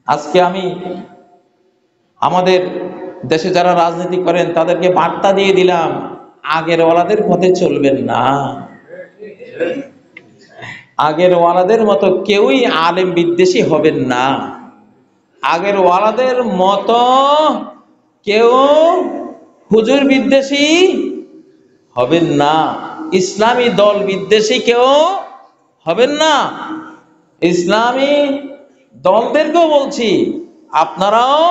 আজকে আমি আমাদের দেশে যারা রাজনীতি করেন তাদেরকে বার্তা দিয়ে দিলাম, আগের ওয়ালাদের পথে চলবেন না। আগের ওয়ালাদের মতো কেউই আলেম বিদ্বেষী হবেন না। আগের ওয়ালাদের মতো কেউ হুজুর বিদ্বেষী হবেন না। ইসলামী দল বিদ্বেষী কেউ হবেন না। ইসলামী দলদেরকেও বলছি, আপনারাও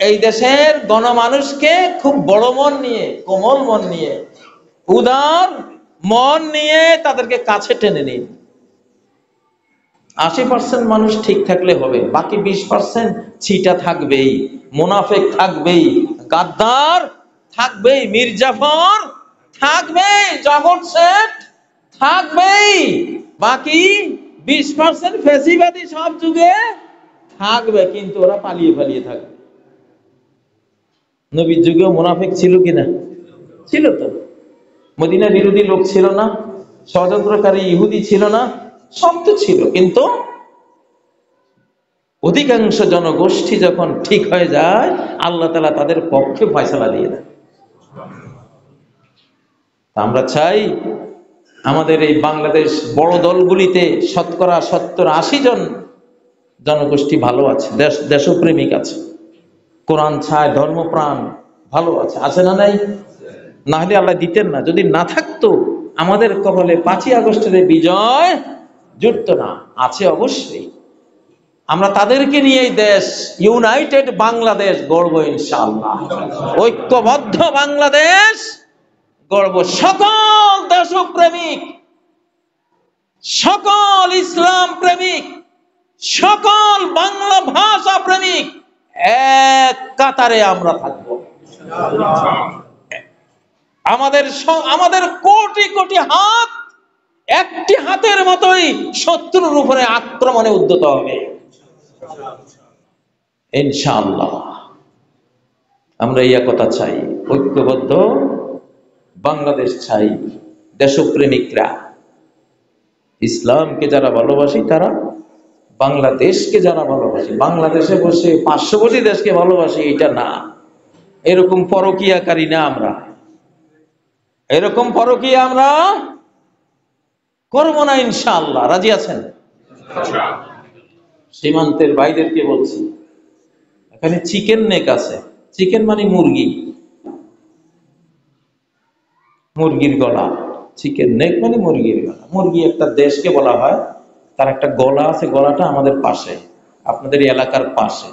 এই দেশের গণমানুষকে খুব বড় মন নিয়ে, কোমল মন নিয়ে, উদার মন নিয়ে তাদেরকে কাছে টেনে নিন। 80% মানুষ ঠিক থাকলে হবে, বাকি 20% ছিটা থাকবেই, মুনাফিক থাকবেই, গাদ্দার থাকবেই, মির্জাফর থাকবেই, জগৎ শেঠ থাকবেই, বাকি 20% ফেসিবাদী সব যুগে থাকবে, কিন্তু ওরা পালিয়ে পালিয়ে থাকবে। নবীর যুগেও মুনাফিক ছিল কিনা? ছিল তো। মদিনা বিরোধী লোক ছিল না, ষড়যন্ত্রকারী ইহুদি ছিল না, সব তো ছিল। কিন্তু অধিকাংশ জনগোষ্ঠী যখন ঠিক হয়ে যায়, আল্লাহ তাআলা তাদের পক্ষে ফয়সালা দিয়ে দেয়। আমরা চাই আমাদের এই বাংলাদেশ বড় দলগুলিতে শতকরা 70-80 জন জনগোষ্ঠী ভালো আছে, দেশপ্রেমিক আছে, কোরআন ছায় ধর্মপ্রাণ ভালো আছে। আছে না নাই? না হলে আল্লাহ দিতেন না। যদি না থাকতো আমাদের কপালে 5ই আগস্টের বিজয় জুটতো না। আছে অবশ্যই। আমরা তাদেরকে নিয়ে এই দেশ, ইউনাইটেড বাংলাদেশ গড়ব ইনশাআল্লাহ। ঐক্যবদ্ধ বাংলাদেশ গড়ব। সকল দেশপ্রেমিক, সকল ইসলাম প্রেমিক, সকল বাংলা ভাষা প্রেমিক এক কাতারে আমরা থাকব। আমাদের কোটি কোটি হাত একটি হাতের মতোই শত্রুর উপরে আক্রমণে উদ্যত হবে ইনশাআল্লাহ। আমরা এই কথা চাই, ঐক্যবদ্ধ বাংলাদেশ চাই। দেশপ্রেমিকরা, ইসলামকে যারা ভালোবাসি তারা, বাংলাদেশকে যারা ভালোবাসি, বাংলাদেশে বসে 500 কোটি দেশকে ভালোবাসি এটা না। এরকম পরকীয়াকারী না আমরা, এরকম পরকীয়া আমরা করব না ইনশাআল্লাহ। রাজি আছেন? সীমান্তের ভাইদেরকে বলছি, এখানে চিকেন নেক আছে। চিকেন মানে মুরগি, মুরগির গলা। চিকেন নেক মানে মুরগির গলা। মুরগি একটা দেশকে বলা হয়, তার একটা গলা আছে, গলাটা আমাদের পাশে, আপনাদের এলাকার পাশে।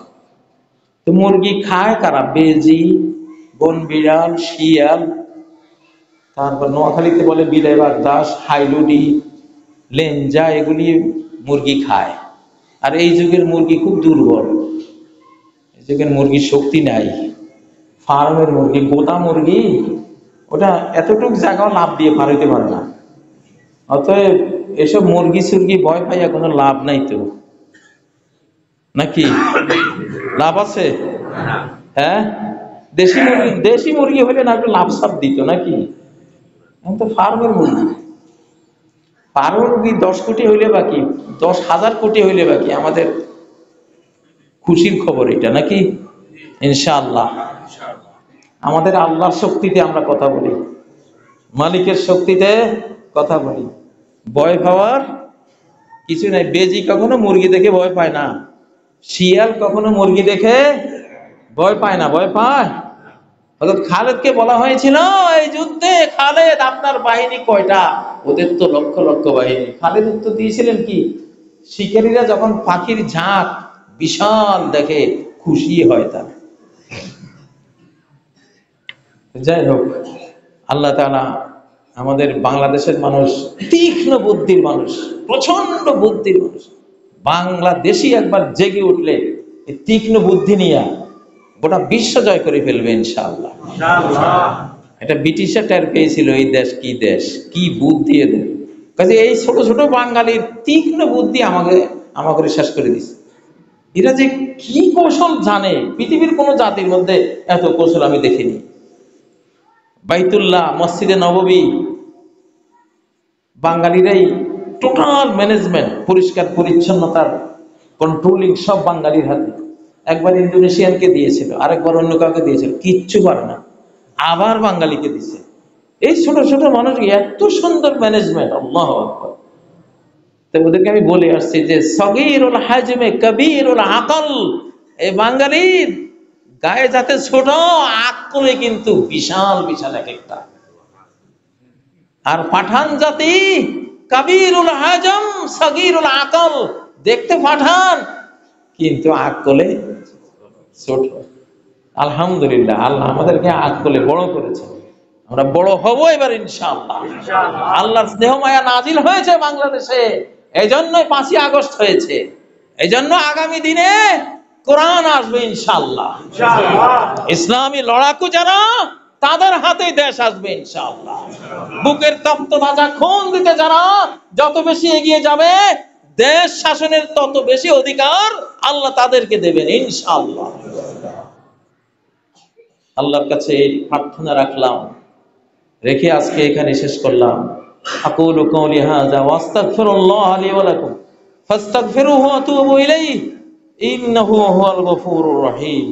তো মুরগি খায় কারা? বেজি, বন বিড়াল, শিয়াল, তারপর নোয়াখালীতে বলে বিলাই বাগদাস, হাইলুডি, লেঞ্জা, এগুলি মুরগি খায়। আর এই যুগের মুরগি খুব দুর্বল, এই যুগের মুরগির শক্তি নাই। ফার্মের মুরগি, গোদা মুরগি, ওটা এতটুক জায়গাও লাভ দিয়ে পার হইতে পারে না। অতএব এসব মুরগি সুরগি ভয় পাইয়া কোনো লাভ নাই তো, নাকি? লাভ আছে? হ্যাঁ, দেশি মুরগি হলে না একটু লাভ সাপ দিত, নাকি? এখন তো ফার্মের মুরগি, ফার্মের মুরগি 10 কোটি হইলে বাকি, 10,000 কোটি হইলে বাকি। আমাদের খুশির খবর এটা, নাকি? ইনশাআল্লাহ। আমাদের আল্লাহর শক্তিতে আমরা কথা বলি, মালিকের শক্তিতে কথা বলি। ভয় পাওয়ার কিছু নাই। বেজি কখনো মুরগি দেখে ভয় পায় না, শিয়াল কখনো মুরগি দেখে ভয় পায় না। ভয় পায়? হযরত খালেদকে বলা হয়েছিল এই যুদ্ধে, খালেদ আপনার বাহিনী কয়টা? ওদের তো লক্ষ লক্ষ বাহিনী। খালেদ উত্তর দিয়েছিলেন কি? শিকারীরা যখন পাখির ঝাঁক বিশাল দেখে খুশি হয় তারা। যাই হোক, আল্লাহ তাআলা আমাদের বাংলাদেশের মানুষ তীক্ষ্ণ বুদ্ধির মানুষ, প্রচন্ড বুদ্ধির মানুষ। বাংলাদেশি একবার জেগে উঠলে এই তীক্ষ্ণ বুদ্ধি নিয়ে গোটা বিশ্ব জয় করে ফেলবে ইনশাআল্লাহ। এটা ব্রিটিশরা টের পেয়েছিল এই দেশ কি দেশ, কি বুদ্ধি এদের। কাজে এই ছোট ছোট বাঙালির তীক্ষ্ণ বুদ্ধি আমাকে শেষ করে দিচ্ছে। এরা যে কি কৌশল জানে, পৃথিবীর কোন জাতির মধ্যে এত কৌশল আমি দেখিনি। বাইতুল্লাহ, মসজিদে নববী, বাঙালিরাই টোটাল ম্যানেজমেন্ট, পরিষ্কার পরিচ্ছন্নতার কন্ট্রোলিং সব বাঙালির হাতে। একবার ইন্দোনেশিয়ানকে দিয়েছিল, আরেকবার অন্য কাউকে দিয়েছিল, কিচ্ছু পারে না, আবার বাঙালিকে দিছে। এই ছোট ছোট মানুষ এত সুন্দর ম্যানেজমেন্ট, আল্লাহু আকবার। তো ওদেরকে আমি বলে আসছি যে সগীরুল হাজমে কবীরুল আকল, এই বাঙালির গায়ে যাতে ছোট, আকলে কিন্তু বিশাল বিশাল এক একটা। আর পাঠান জাতি কবীরুল হাজম সগীরুল আকল, দেখতে পাঠান কিন্তু আকলে ছোট। আলহামদুলিল্লাহ, আল্লাহ আমাদেরকে আকলে বড় করেছেন, আমরা বড় হব এবার ইনশাআল্লাহ। আল্লাহর স্নেহ মায়া নাজিল হয়েছে বাংলাদেশে, এই জন্যই 5ই আগস্ট হয়েছে, এই জন্য আগামী দিনে কোরআন আসবে ইনশাআল্লাহ। ইসলামী লড়াকু যারা, তাদের হাতে দেশ আসবে ইনশাআল্লাহ। বুকের তপ্ত তাজা খুন দিতে যারা যত বেশি এগিয়ে যাবে, দেশ শাসনের তত বেশি অধিকার আল্লাহ তাদেরকে দেবেন ইনশাআল্লাহ। আল্লাহর কাছে এই প্রার্থনা রাখলাম, রেখে আজকে এখানে শেষ করলাম। আকুলু কওলি হাযা ওয়া আস্তাগফিরুল্লাহ লি ওয়া লাকুম ফাস্তাগফিরুহু ওয়া তুবু ইলাইহি ইন্নাহু হুয়াল গফুরুর রহিম।